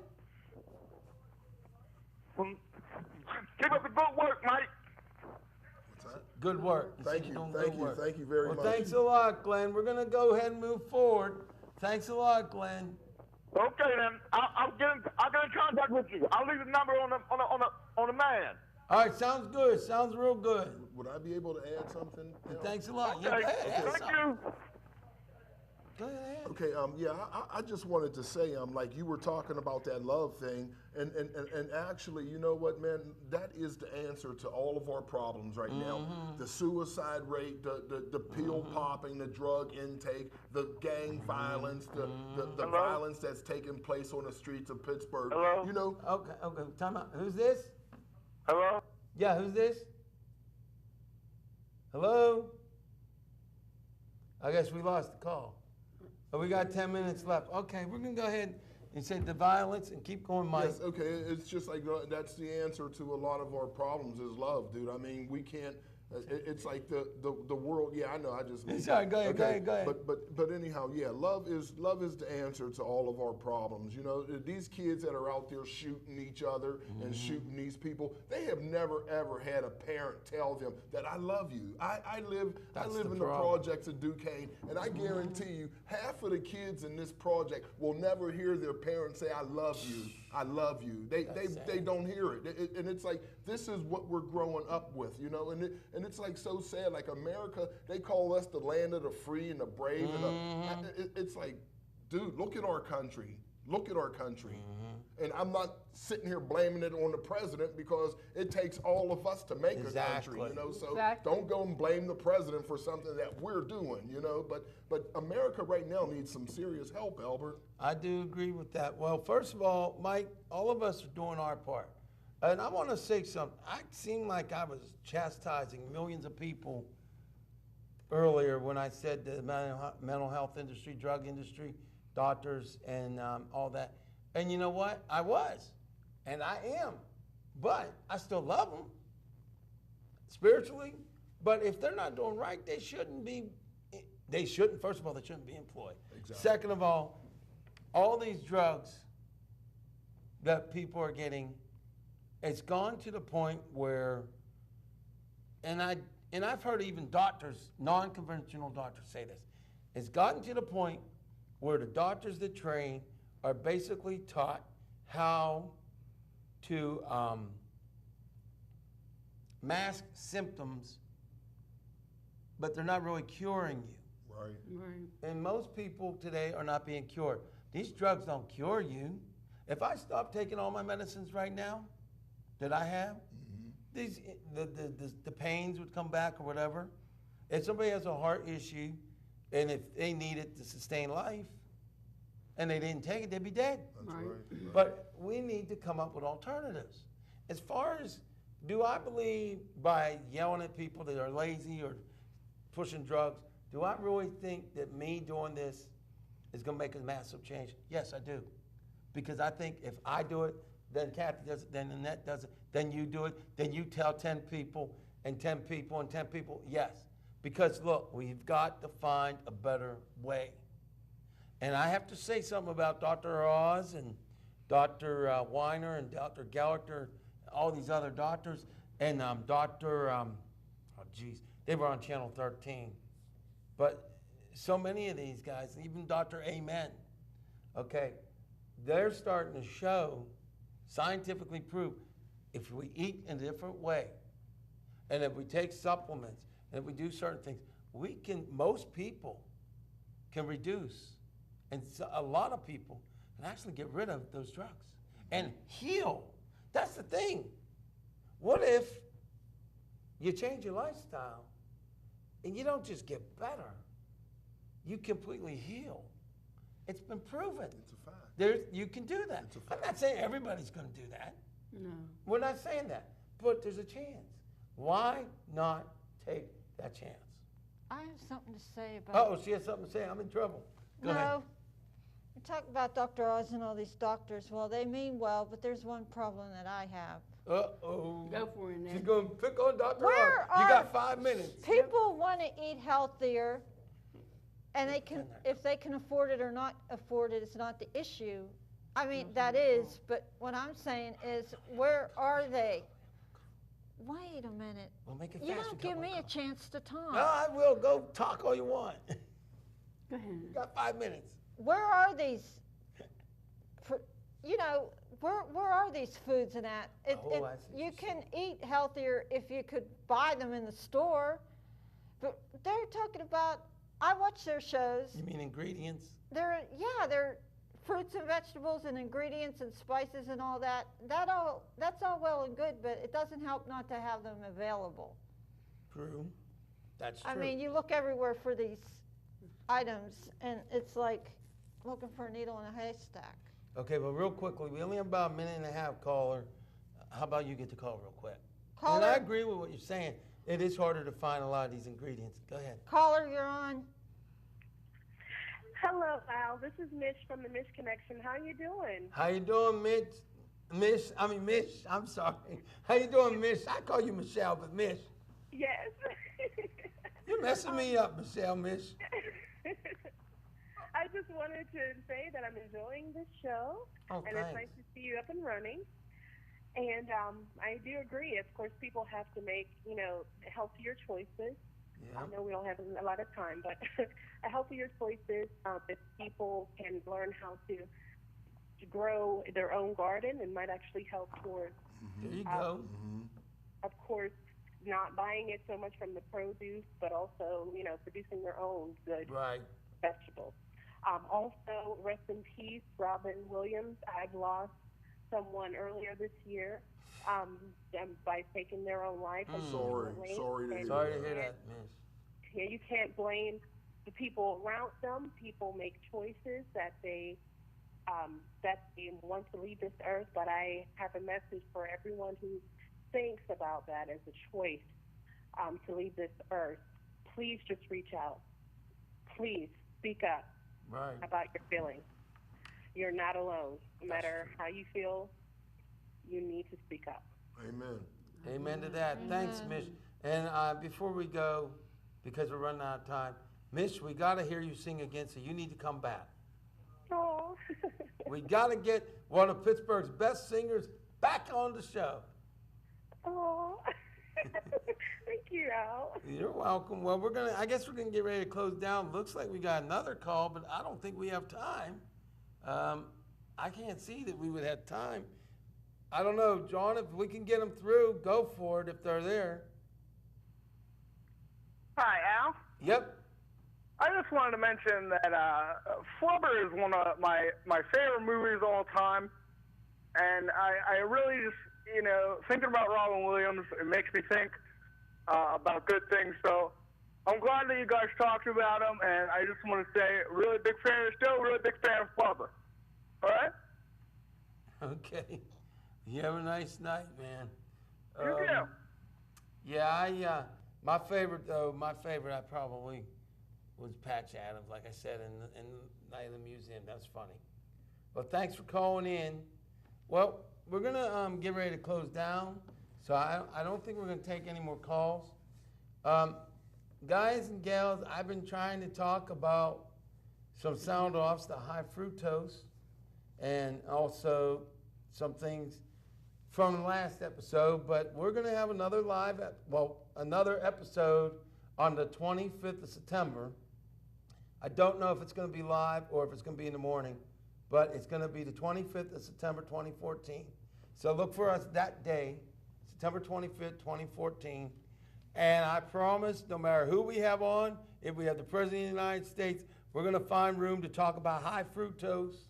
Keep up the good work, Mike. What's that? Good work. Thank You're you, doing thank good you, work. thank you very Well, much. thanks a lot, Glenn. We're going to go ahead and move forward. Thanks a lot, Glenn. Okay then, I'll get in contact with you. I'll leave the number on the man. All right, sounds good. Sounds real good. Would I be able to add something? Thanks a lot. Okay, Yeah, go ahead, add thank something. you. Go ahead. Okay, yeah, I just wanted to say, like you were talking about that love thing, and actually, you know what, man, that is the answer to all of our problems right now. The suicide rate, the pill popping, the drug intake, the gang violence, the violence that's taking place on the streets of Pittsburgh. Hello? You know, Okay, time out. Who's this? Hello? Yeah, who's this? Hello? I guess we lost the call. But we got 10 minutes left. Okay, we're going to go ahead and say the violence and keep going, Mike. yes, okay, it's just like that's the answer to a lot of our problems is love, dude. I mean, we can't. It's like the world. Yeah, I know. I just. Sorry, go ahead. But anyhow, yeah, love is the answer to all of our problems. You know, these kids that are out there shooting each other and shooting these people, they have never ever had a parent tell them that I love you. I live in the projects of Duquesne, and I guarantee you, half of the kids in this project will never hear their parents say I love you. I love you. They don't hear it, and it's like this is what we're growing up with, you know. And it's like so sad. Like America, they call us the land of the free and the brave, and it's like, dude, look at our country. Look at our country. And I'm not sitting here blaming it on the president because it takes all of us to make a country, you know. So don't go and blame the president for something that we're doing, you know. But America right now needs some serious help, Albert. I do agree with that. Well, first of all, Mike, all of us are doing our part. And I want to say something. I seemed like I was chastising millions of people earlier when I said the mental health industry, drug industry, doctors, and all that. And you know what? I was, and I am. But I still love them spiritually. But if they're not doing right, they shouldn't, first of all, they shouldn't be employed. Exactly. Second of all these drugs that people are getting, it's gone to the point where, and I've heard even doctors, non-conventional doctors say this, it's gotten to the point where the doctors that train are basically taught how to mask symptoms, but they're not really curing you. Right. And most people today are not being cured. These drugs don't cure you. If I stop taking all my medicines right now that I have, the pains would come back or whatever. If somebody has a heart issue and if they need it to sustain life and they didn't take it, they'd be dead. That's right. But we need to come up with alternatives. As far as, do I believe by yelling at people that are lazy or pushing drugs, do I really think that me doing this is going to make a massive change? Yes, I do. Because I think if I do it, then Kathy does it, then Annette does it, then you do it, then you tell 10 people, and 10 people, and 10 people, yes. Because look, we've got to find a better way. And I have to say something about Dr. Oz and Dr. Weiner and Dr. Gallagher, all these other doctors, and they were on Channel 13. But so many of these guys, even Dr. Amen, okay, they're starting to show, scientifically prove, if we eat in a different way, and if we take supplements, and if we do certain things, most people can reduce, and a lot of people can actually get rid of those drugs and heal. That's the thing. What if you change your lifestyle and you don't just get better, you completely heal? It's been proven. It's a fact. You can do that. It's a I'm fact. not saying everybody's going to do that. No. We're not saying that, but there's a chance. Why not take that chance? I have something to say about. Oh, she has something to say. I'm in trouble. Go ahead. No. We talk about Dr. Oz and all these doctors. Well, they mean well, but there's one problem that I have. Uh-oh. Go for it, Ned. She's going to pick on Dr. Where Oz. You are got 5 minutes. People want to eat healthier, And they can, if they can afford it or not afford it, it's not the issue. I mean, that is, but what I'm saying is, where are they? Wait a minute. Well, make it You fast. don't give me a chance to talk. No, I will. Go talk all you want. Go ahead. You got 5 minutes. Where are these, you know, where are these foods and that? I see what You you're can eat healthier if you could buy them in the store, but they're talking about, I watch their shows. You mean ingredients? They're fruits and vegetables and ingredients and spices and all that. That's all well and good, but it doesn't help not to have them available. True. That's true. I mean, you look everywhere for these items, and it's like looking for a needle in a haystack. Okay, well, real quickly, we only have about a minute and a half, caller. How about you get the call real quick? Caller, And I agree with what you're saying. It is harder to find a lot of these ingredients. Go ahead. caller, you're on. Hello, Al. This is Mish from the Mish Connection. How you doing? How you doing, Mish? I'm sorry. How you doing, Mish? I call you Michelle, but Mish. Yes. You're messing me up, Michelle, Mish. I just wanted to say that I'm enjoying this show, Oh, and it's nice to see you up and running. And I do agree. Of course, people have to make, healthier choices. Yeah. I know we don't have a lot of time, but healthier choices. If people can learn how to grow their own garden, and might actually help towards, There you go. of course, not buying it so much from the produce, but also, producing their own good Right. vegetables. Also, rest in peace, Robin Williams. I've lost someone earlier this year by taking their own life. Sorry to hear Sorry to hear that, Mish. Yeah, you can't blame the people around them. People make choices that they want to leave this earth. But I have a message for everyone who thinks about that as a choice to leave this earth. Please just reach out. Please speak up about your feelings. You're not alone. No matter how you feel, you need to speak up. Amen. Amen to that. Thanks, Mish. And before we go, because we're running out of time, Mish, we got to hear you sing again, so you need to come back. Oh. We got to get one of Pittsburgh's best singers back on the show. Oh. Thank you, Al. You're welcome. Well, I guess we're gonna get ready to close down. Looks like we got another call, but I don't think we have time. I can't see that we would have time. I don't know, John, if we can get them through, go for it if they're there. Hi, Al. Yep. I just wanted to mention that Flubber is one of my favorite movies of all time. And I really just, thinking about Robin Williams, it makes me think about good things. So I'm glad that you guys talked about him. And I just want to say, really big fan of the show, really big fan of Flubber. All right? Okay. You have a nice night, man. You too. Yeah, my favorite I probably was Patch Adams, like I said, in Night of the Museum. That's funny. Well, thanks for calling in. Well, we're going to get ready to close down, so I don't think we're going to take any more calls. Guys and gals, I've been trying to talk about some sound-offs, the high fructose, and also some things from the last episode, but we're going to have another another episode on the 25th of September. I don't know if it's going to be live or if it's going to be in the morning, but it's going to be the 25th of September 2014. So look for us that day, September 25th, 2014. And I promise, no matter who we have on, if we have the President of the United States, we're going to find room to talk about high fructose,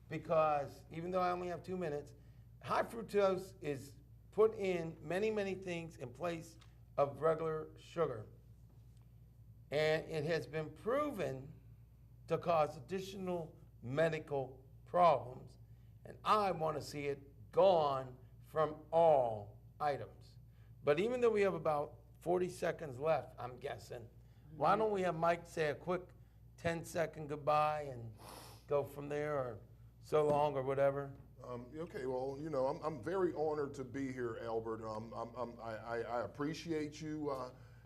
because even though I only have 2 minutes, high fructose is put in many, many things in place of regular sugar. And it has been proven to cause additional medical problems. And I want to see it gone from all items. But even though we have about 40 seconds left, I'm guessing, why don't we have Mike say a quick 10-second goodbye and go from there, or so long, or whatever? Okay, well, I'm very honored to be here, Albert. I appreciate you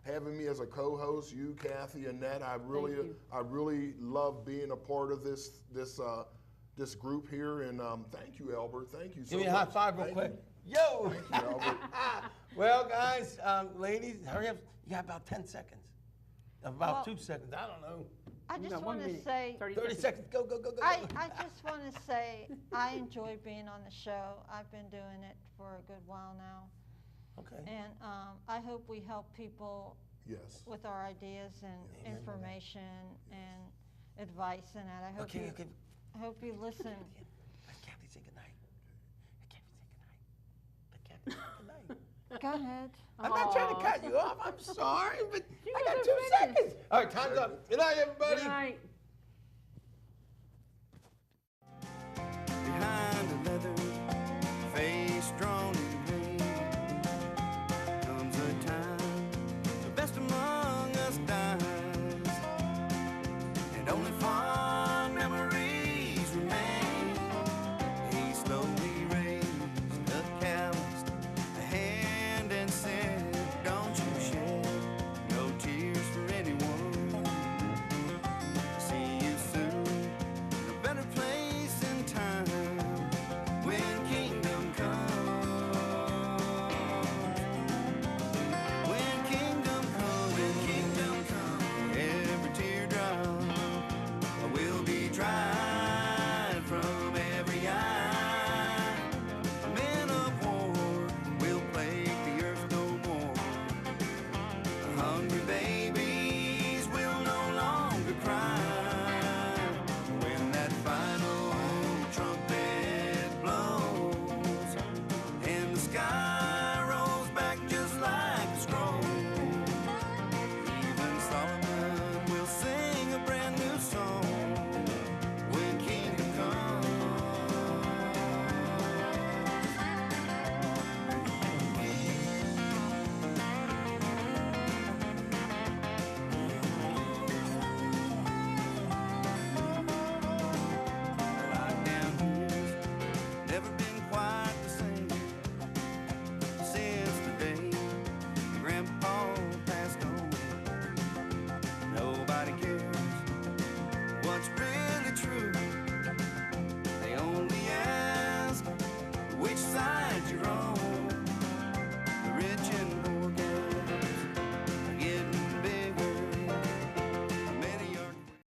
having me as a co-host. You, Kathy, Annette. I you. really love being a part of this group here. And thank you, Albert. Thank you so Give much. me a high five real Thank quick. you. Yo! Thank you, Albert. Well, guys, ladies, hurry up. You got about 10 seconds. About Well, 2 seconds. I don't know. I You just got 1 want to minute, say, 30 seconds. Go, go, go, go. I just want to say, I enjoy being on the show. I've been doing it for a good while now. Okay. And I hope we help people Yes. with our ideas and information and advice and that. I hope Okay, you, okay. I hope you listen. Let Kathy say goodnight. Let Kathy say goodnight. Let Kathy say goodnight. Go ahead. I'm not trying to cut you off. I'm sorry, but I got gotta 2 finish. seconds. All right, time's up. Good night, everybody. Good night.